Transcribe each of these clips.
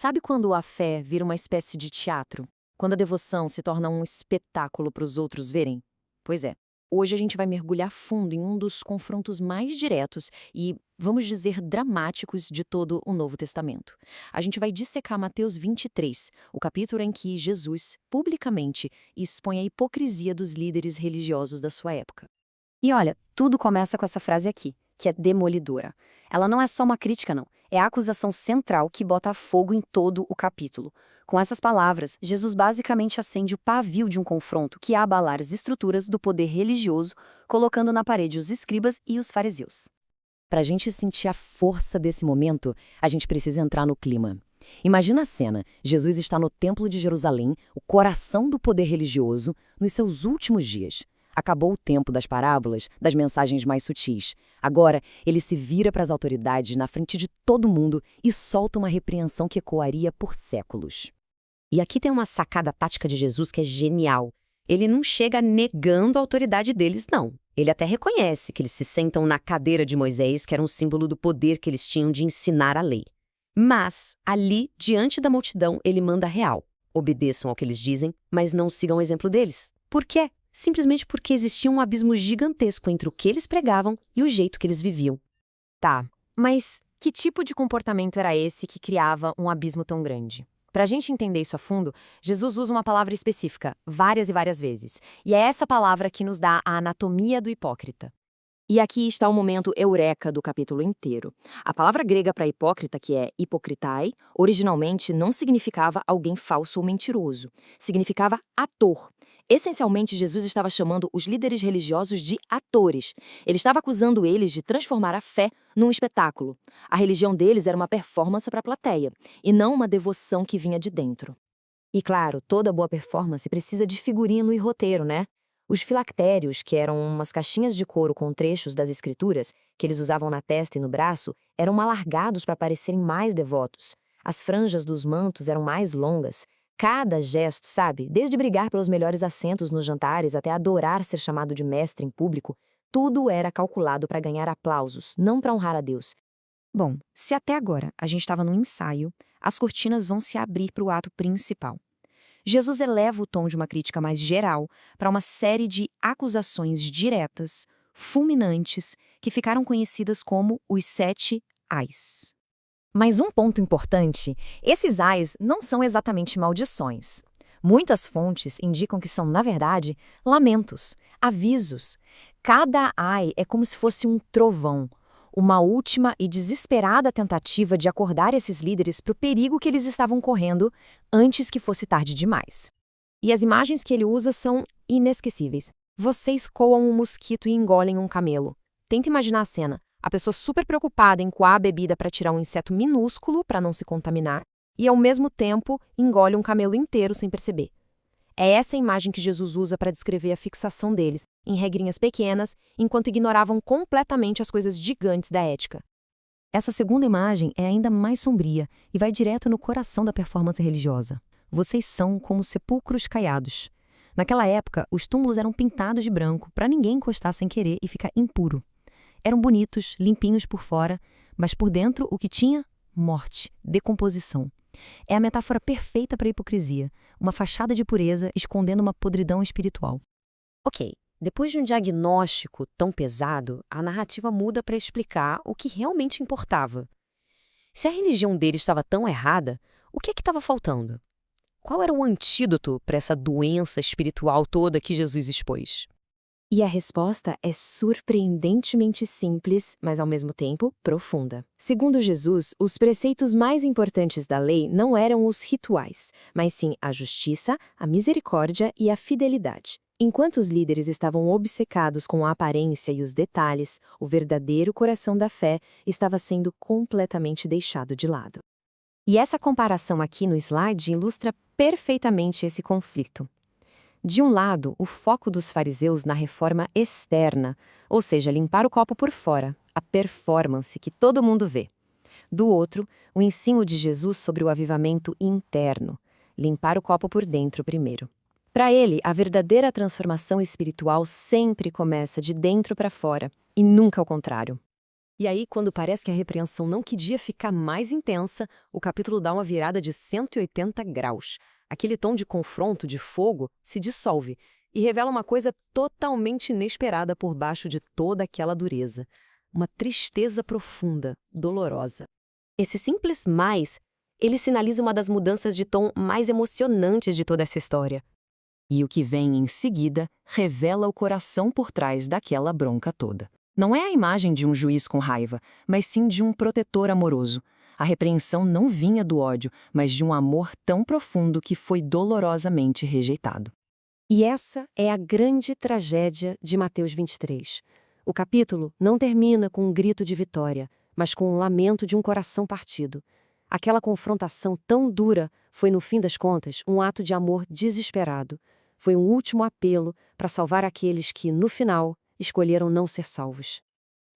Sabe quando a fé vira uma espécie de teatro? Quando a devoção se torna um espetáculo para os outros verem? Pois é. Hoje a gente vai mergulhar fundo em um dos confrontos mais diretos e, vamos dizer, dramáticos de todo o Novo Testamento. A gente vai dissecar Mateus 23, o capítulo em que Jesus, publicamente, expõe a hipocrisia dos líderes religiosos da sua época. E olha, tudo começa com essa frase aqui, que é demolidora. Ela não é só uma crítica, não. É a acusação central que bota fogo em todo o capítulo. Com essas palavras, Jesus basicamente acende o pavio de um confronto que ia abalar as estruturas do poder religioso, colocando na parede os escribas e os fariseus. Para a gente sentir a força desse momento, a gente precisa entrar no clima. Imagina a cena: Jesus está no Templo de Jerusalém, o coração do poder religioso, nos seus últimos dias. Acabou o tempo das parábolas, das mensagens mais sutis. Agora, ele se vira para as autoridades na frente de todo mundo e solta uma repreensão que ecoaria por séculos. E aqui tem uma sacada tática de Jesus que é genial. Ele não chega negando a autoridade deles, não. Ele até reconhece que eles se sentam na cadeira de Moisés, que era um símbolo do poder que eles tinham de ensinar a lei. Mas, ali, diante da multidão, ele manda real. Obedeçam ao que eles dizem, mas não sigam o exemplo deles. Por quê? Simplesmente porque existia um abismo gigantesco entre o que eles pregavam e o jeito que eles viviam. Tá, mas que tipo de comportamento era esse que criava um abismo tão grande? Para a gente entender isso a fundo, Jesus usa uma palavra específica, várias e várias vezes. E é essa palavra que nos dá a anatomia do hipócrita. E aqui está o momento eureka do capítulo inteiro. A palavra grega para hipócrita, que é hipocritai, originalmente não significava alguém falso ou mentiroso. Significava ator. Essencialmente, Jesus estava chamando os líderes religiosos de atores. Ele estava acusando eles de transformar a fé num espetáculo. A religião deles era uma performance para a plateia, e não uma devoção que vinha de dentro. E claro, toda boa performance precisa de figurino e roteiro, né? Os filactérios, que eram umas caixinhas de couro com trechos das escrituras, que eles usavam na testa e no braço, eram alargados para parecerem mais devotos. As franjas dos mantos eram mais longas. Cada gesto, sabe? Desde brigar pelos melhores assentos nos jantares até adorar ser chamado de mestre em público, tudo era calculado para ganhar aplausos, não para honrar a Deus. Bom, se até agora a gente estava no ensaio, as cortinas vão se abrir para o ato principal. Jesus eleva o tom de uma crítica mais geral para uma série de acusações diretas, fulminantes, que ficaram conhecidas como os 7 ais. Mas um ponto importante, esses ais não são exatamente maldições. Muitas fontes indicam que são, na verdade, lamentos, avisos. Cada ai é como se fosse um trovão, uma última e desesperada tentativa de acordar esses líderes para o perigo que eles estavam correndo antes que fosse tarde demais. E as imagens que ele usa são inesquecíveis. Vocês coam um mosquito e engolem um camelo. Tenta imaginar a cena. A pessoa super preocupada em coar a bebida para tirar um inseto minúsculo para não se contaminar e, ao mesmo tempo, engole um camelo inteiro sem perceber. É essa imagem que Jesus usa para descrever a fixação deles, em regrinhas pequenas, enquanto ignoravam completamente as coisas gigantes da ética. Essa segunda imagem é ainda mais sombria e vai direto no coração da performance religiosa. Vocês são como sepulcros caiados. Naquela época, os túmulos eram pintados de branco para ninguém encostar sem querer e ficar impuro. Eram bonitos, limpinhos por fora, mas por dentro o que tinha? Morte, decomposição. É a metáfora perfeita para a hipocrisia, uma fachada de pureza escondendo uma podridão espiritual. Ok, depois de um diagnóstico tão pesado, a narrativa muda para explicar o que realmente importava. Se a religião dele estava tão errada, o que é que estava faltando? Qual era o antídoto para essa doença espiritual toda que Jesus expôs? E a resposta é surpreendentemente simples, mas ao mesmo tempo profunda. Segundo Jesus, os preceitos mais importantes da lei não eram os rituais, mas sim a justiça, a misericórdia e a fidelidade. Enquanto os líderes estavam obcecados com a aparência e os detalhes, o verdadeiro coração da fé estava sendo completamente deixado de lado. E essa comparação aqui no slide ilustra perfeitamente esse conflito. De um lado, o foco dos fariseus na reforma externa, ou seja, limpar o copo por fora, a performance que todo mundo vê. Do outro, o ensino de Jesus sobre o avivamento interno, limpar o copo por dentro primeiro. Para ele, a verdadeira transformação espiritual sempre começa de dentro para fora, e nunca ao contrário. E aí, quando parece que a repreensão não queria ficar mais intensa, o capítulo dá uma virada de 180 graus. Aquele tom de confronto, de fogo, se dissolve e revela uma coisa totalmente inesperada por baixo de toda aquela dureza. Uma tristeza profunda, dolorosa. Esse simples mais, ele sinaliza uma das mudanças de tom mais emocionantes de toda essa história. E o que vem em seguida revela o coração por trás daquela bronca toda. Não é a imagem de um juiz com raiva, mas sim de um protetor amoroso. A repreensão não vinha do ódio, mas de um amor tão profundo que foi dolorosamente rejeitado. E essa é a grande tragédia de Mateus 23. O capítulo não termina com um grito de vitória, mas com um lamento de um coração partido. Aquela confrontação tão dura foi, no fim das contas, um ato de amor desesperado. Foi um último apelo para salvar aqueles que, no final, escolheram não ser salvos.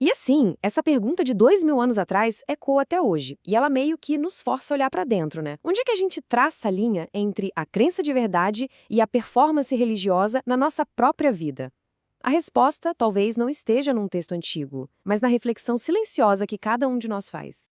E assim, essa pergunta de 2000 anos atrás ecoa até hoje, e ela meio que nos força a olhar para dentro, né? Onde é que a gente traça a linha entre a crença de verdade e a performance religiosa na nossa própria vida? A resposta talvez não esteja num texto antigo, mas na reflexão silenciosa que cada um de nós faz.